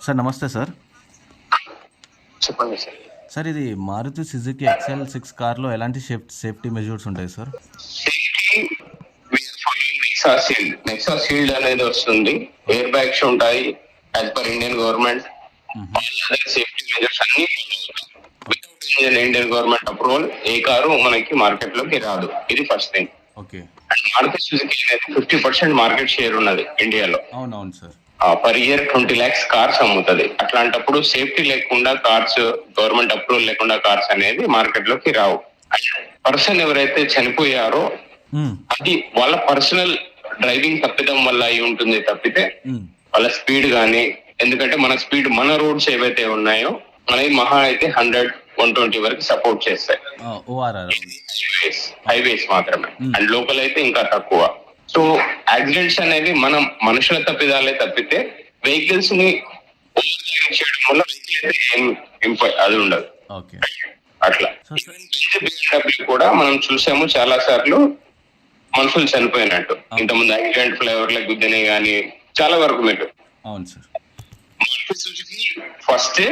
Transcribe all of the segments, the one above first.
Sir నమస్తే sir. చెప్పండి sir. Sir ఇది మారుతి సుజుకి XL6 కార్‌లో ఎలాంటి సేఫ్టీ మెజర్స్ ఉంటాయి sir? Safety we're following Nexa shield అనేది వస్తుంది. ఎయిర్ బ్యాగ్స్ ఉంటాయి యాజ్ పర్ ఇండియన్ గవర్నమెంట్. హుహు. ఆల్ అదర్ సేఫ్టీ మెజర్స్ అన్ని ఫాలో అవుతాం. వితౌట్ ఇండియన్ గవర్నమెంట్ అప్రూవల్ ఏ కారు మనకి మార్కెట్ లోకి రాదు. ఇది first thing. Okay. And Maruti Suzuki అనేది 50% మార్కెట్ షేర్ ఉన్నది ఇండియాలో. అవునవును sir. Per year 20 lakhs cars అమ్ముతుంది. అట్లాంటప్పుడు సేఫ్టీ లేకుండా కార్స్, గవర్నమెంట్ అప్రూవల్ లేకుండా కార్స్ అనేది మార్కెట్ లోకి రావు. అండ్ పర్సన్ ఎవరైతే చనిపోయారో హ్మ్. అది వాళ్ళ పర్సనల్ డ్రైవింగ్ తప్పిదం వల్ల అయి ఉంటుంది తప్పితే హ్మ్. వాళ్ళ స్పీడ్ గానీ, ఎందుకంటే మన రోడ్స్ ఏవైతే ఉన్నాయో మనకి మహా అయితే 100-120 వరకు సపోర్ట్ చేస్తాయి. ఓఆర్ఆర్. హైవేస్ మాత్రమే. Hmm. అండ్ లోకల్ అయితే ఇంకా తక్కువ. సో యాక్సిడెంట్స్ అనేది మనం మనుషుల తప్పిదాలే తప్పితే వెహికల్స్ ని ఓవర్ డ్రైవింగ్ చేయడం వల్ల వెహికల్ అయితే ఏం అది ఉండదు. ఓకే. అట్లా సో సార్ BMW కూడా మనం చూసాము చాలా సార్లు మనుషులు చనిపోయినట్టు. ఇంతకుముందు యాక్సిడెంట్ ఫ్లైఓవర్ లకు గుద్దినే గానీ చాలా వరకు మీరు అవును sir. Maruti Suzuki first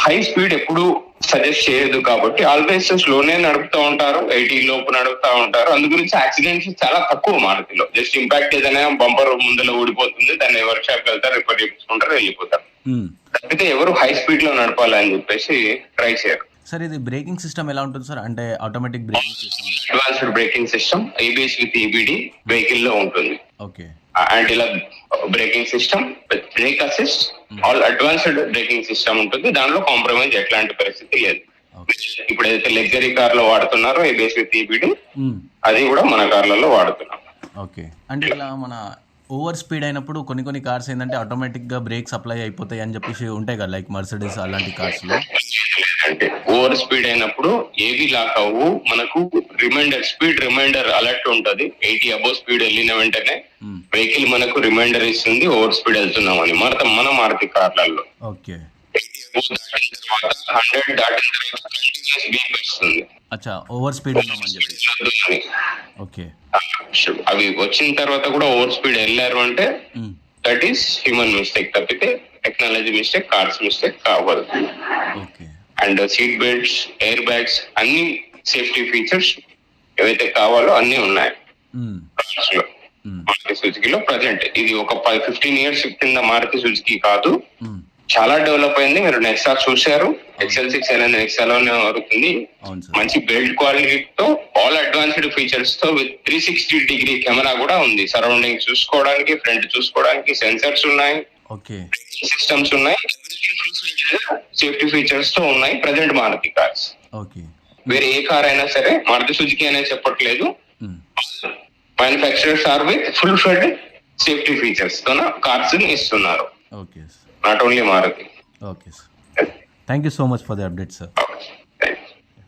high speed ఎప్పుడు సజెస్ట్ చేయదు కాబట్టి ఆల్వేస్ స్లోనే నడుపుతూ ఉంటారు, 80 లోపు నడుపుతా ఉంటారు. అందు గురించి యాక్సిడెంట్స్ చాలా తక్కువ మారుతిలో. జస్ట్ ఇంపాక్ట్ ఏదైనా బంపర్ ముందర ఊడిపోతుంది, దాన్ని వర్క్ షాప్ వెళ్తారు, రిపేర్ చేసుకుంటారు, వెళ్ళిపోతారు. హ్మ్. తప్పితే ఎవరు హై స్పీడ్ లో నడపాలని చెప్పేసి ట్రై చేయరు. సార్ ఇది బ్రేకింగ్ సిస్టమ్ ఎలా ఉంటుంది సార్? అంటే automatic braking system. Advanced braking system ABS with EBD vehicle లో ఉంటుంది. ఓకే. అండ్ ఇలా braking system, break assist, all advanced braking system ఉంటుంది. దానిలో కాంప్రమైజ్ ఎట్లాంటి పరిస్థితి లేదు. ఓకే. ఇప్పుడు ఏదైతే లగ్జరీ కార్ లో వాడుతున్నారో ABS విత్ EBD, హ్మ్. అది కూడా మన కార్లలో వాడుతున్నాం. ఓకే. అంటే ఇలా మన ఓవర్ స్పీడ్ అయినప్పుడు కొన్ని కార్స్ ఏంటంటే ఆటోమేటిక్గా బ్రేక్స్ అప్లై అయిపోతాయి అని చెప్పేసి ఉంటాయి కదా, లైక్ మర్సిడీస్ అలాంటి కార్స్లో. అంటే ఓవర్ స్పీడ్ అయినప్పుడు ఏవి లాక్ అవ్వు, మనకు స్పీడ్ రిమైండర్ అలర్ట్ ఉంటది. 80 అబోవ్ స్పీడ్ వెళ్ళిన వెంటనే వెహికల్ మనకు రిమైండర్ ఇస్తుంది ఓవర్ స్పీడ్ వెళ్తున్నామని. మన మారుతి కార్లలో ఓకే. 80 దాటిన తర్వాత 100 దాటిన తర్వాత కంటిన్యూస్ బీప్ వస్తుంది. అచ్చా, ఓవర్ స్పీడ్ ఉన్నామని చెప్పేసి. వద్దు అని. ఓకే. అవి వచ్చిన తర్వాత కూడా ఓవర్ స్పీడ్ వెళ్ళారు అంటే మ్. దట్ ఈస్ హ్యూమన్ మిస్టేక్ తప్పితే టెక్నాలజీ మిస్టేక్, కార్స్ మిస్టేక్ కావద్దు. Okay. And seat belts, air bags, అన్ని సేఫ్టీ ఫీచర్స్ ఏవైతే కావాలో అన్ని ఉన్నాయి మ్. కార్స్ లో. మ్. మారుతి సుజుకిలో ప్రజెంట్ ఇది ఒక 15 years కింద మారుతి సుజుకి కాదు, మ్. చాలా డెవలప్ అయింది. మీరు నెక్సా చూశారు, XL6 అనేది నెక్సాలోనే అవుతుంది. అవును సార్. మంచి బిల్డ్ క్వాలిటీతో, ఆల్ అడ్వాన్స్డ్ ఫీచర్స్ తో, విత్ 360-degree కెమెరా కూడా ఉంది. సరౌండింగ్ చూసుకోవడానికి, ఫ్రంట్ చూసుకోవడానికి సెన్సర్స్ ఉన్నాయి, ఓకే. సిస్టమ్స్ ఉన్నాయి, సేఫ్టీ ఫీచర్స్ తో ఉన్నాయి ప్రజెంట్ మారుతి కార్స్. ఓకే. వేరే ఏ కార్ అయినా సరే, మారుతి సుజుకి అనేది చెప్పట్లేదు, మ్. Manufacturers are with full fed safety features తో కార్స్ ఇస్తున్నారు, okay sir. Not only Maruti. Okay sir. Thank you so much for the update sir.